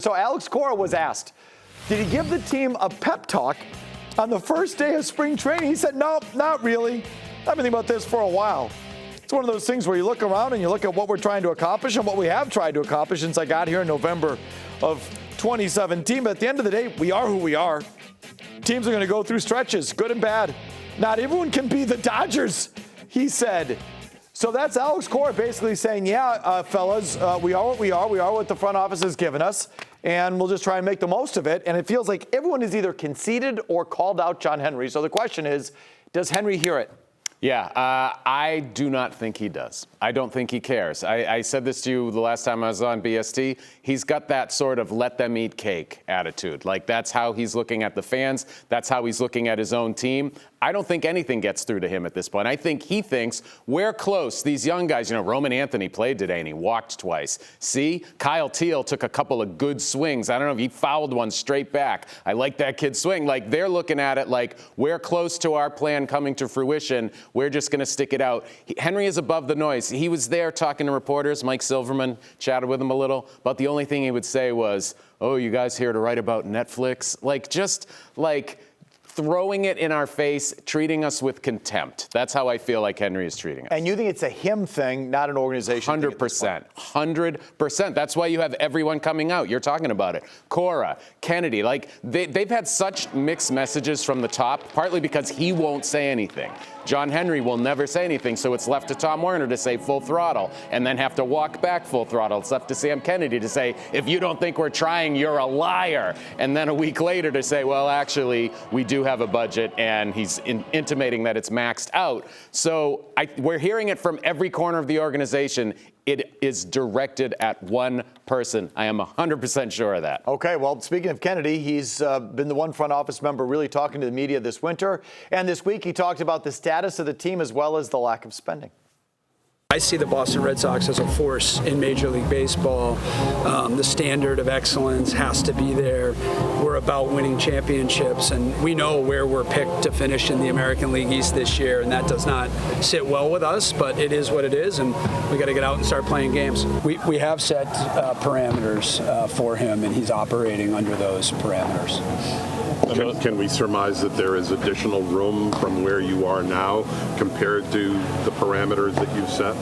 So Alex Cora was asked, did he give the team a pep talk on the first day of spring training? He said, no, not really. I've been thinking about this for a while. It's one of those things where you look around and you look at what we're trying to accomplish and what we have tried to accomplish since I got here in November of 2017. But at the end of the day, we are who we are. Teams are going to go through stretches, good and bad. Not everyone can be the Dodgers, he said. So that's Alex Cora basically saying, fellas, we are what we are. We are what the front office has given us, and we'll just try and make the most of it. And it feels like everyone has either conceded or called out John Henry. So the question is, does Henry hear it? Yeah, I do not think he does. I don't think he cares. I said this to you the last time I was on BST. He's got that sort of let them eat cake attitude. Like, that's how he's looking at the fans. That's how he's looking at his own team. I don't think anything gets through to him at this point. I think he thinks we're close. These young guys, Roman Anthony played today and he walked twice. See, Kyle Teal took a couple of good swings. I don't know if he fouled one straight back. I like that kid's swing. Like, they're looking at it like we're close to our plan coming to fruition. We're just going to stick it out. Henry is above the noise. He was there talking to reporters. Mike Silverman chatted with him a little, but the only thing he would say was, "Oh, you guys here to write about Netflix?" Throwing it in our face, treating us with contempt. That's how I feel like Henry is treating us. And you think it's a him thing, not an organization 100%. 100%. That's why you have everyone coming out. You're talking about it. Cora, Kennedy, they've had such mixed messages from the top, partly because he won't say anything. John Henry will never say anything, so it's left to Tom Werner to say full throttle and then have to walk back full throttle. It's left to Sam Kennedy to say, if you don't think we're trying, you're a liar. And then a week later to say, well, actually, we do have a budget, and he's intimating that it's maxed out. So we're hearing it from every corner of the organization. It is directed at one person. I am 100% sure of that. Okay, well, speaking of Kennedy, he's been the one front office member really talking to the media this winter. And this week he talked about the status of the team as well as the lack of spending. I see the Boston Red Sox as a force in Major League Baseball. The standard of excellence has to be there. We're about winning championships, and we know where we're picked to finish in the American League East this year, and that does not sit well with us, but it is what it is, and we got to get out and start playing games. We have set parameters for him, and he's operating under those parameters. Can we surmise that there is additional room from where you are now compared to the parameters that you've set?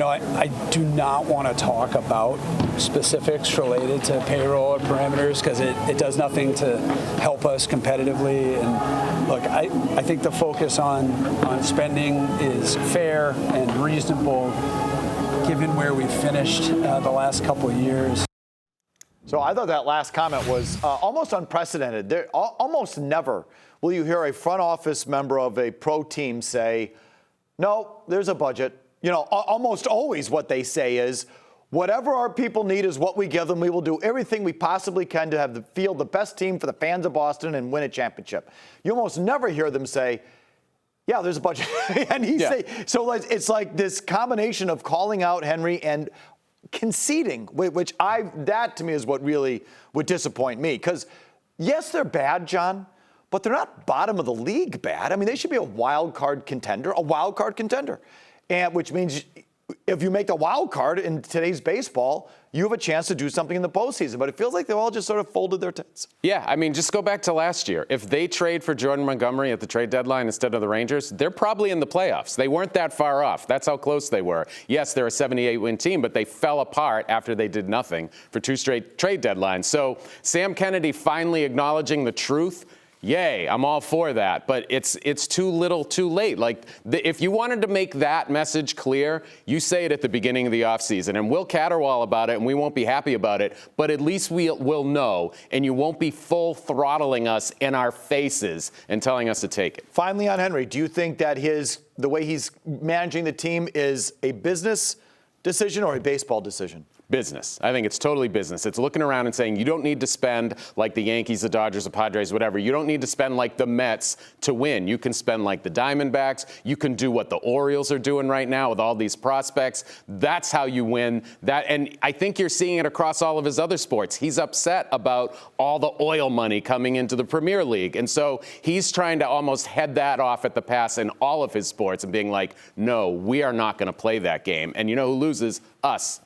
I do not want to talk about specifics related to payroll or parameters because it does nothing to help us competitively. And look, I think the focus on spending is fair and reasonable given where we finished the last couple of years. So I thought that last comment was almost unprecedented. Almost never will you hear a front office member of a pro team say, no, there's a budget. Almost always what they say is, whatever our people need is what we give them. We will do everything we possibly can to have the field the best team for the fans of Boston and win a championship. You almost never hear them say, yeah, there's a budget. And it's like this combination of calling out Henry and conceding, which that to me is what really would disappoint me. Because, yes, they're bad, John, but they're not bottom of the league bad. I mean, they should be a wild card contender. And which means if you make the wild card in today's baseball, you have a chance to do something in the postseason. But it feels like they've all just sort of folded their tits. Yeah, I mean, just go back to last year. If they trade for Jordan Montgomery at the trade deadline instead of the Rangers, they're probably in the playoffs. They weren't that far off. That's how close they were. Yes, they're a 78-win team, but they fell apart after they did nothing for 2 straight trade deadlines. So Sam Kennedy finally acknowledging the truth. Yay, I'm all for that, but it's too little too late. If you wanted to make that message clear, you say it at the beginning of the offseason, and we'll caterwaul about it, and we won't be happy about it, but at least we'll know, and you won't be full throttling us in our faces and telling us to take it. Finally on Henry, do you think that the way he's managing the team is a business decision or a baseball decision? Business. I think it's totally business. It's looking around and saying you don't need to spend like the Yankees, the Dodgers, the Padres, whatever. You don't need to spend like the Mets to win. You can spend like the Diamondbacks. You can do what the Orioles are doing right now with all these prospects. That's how you win. And I think you're seeing it across all of his other sports. He's upset about all the oil money coming into the Premier League. And so he's trying to almost head that off at the pass in all of his sports and being like, no, we are not going to play that game. And you know who loses? Us.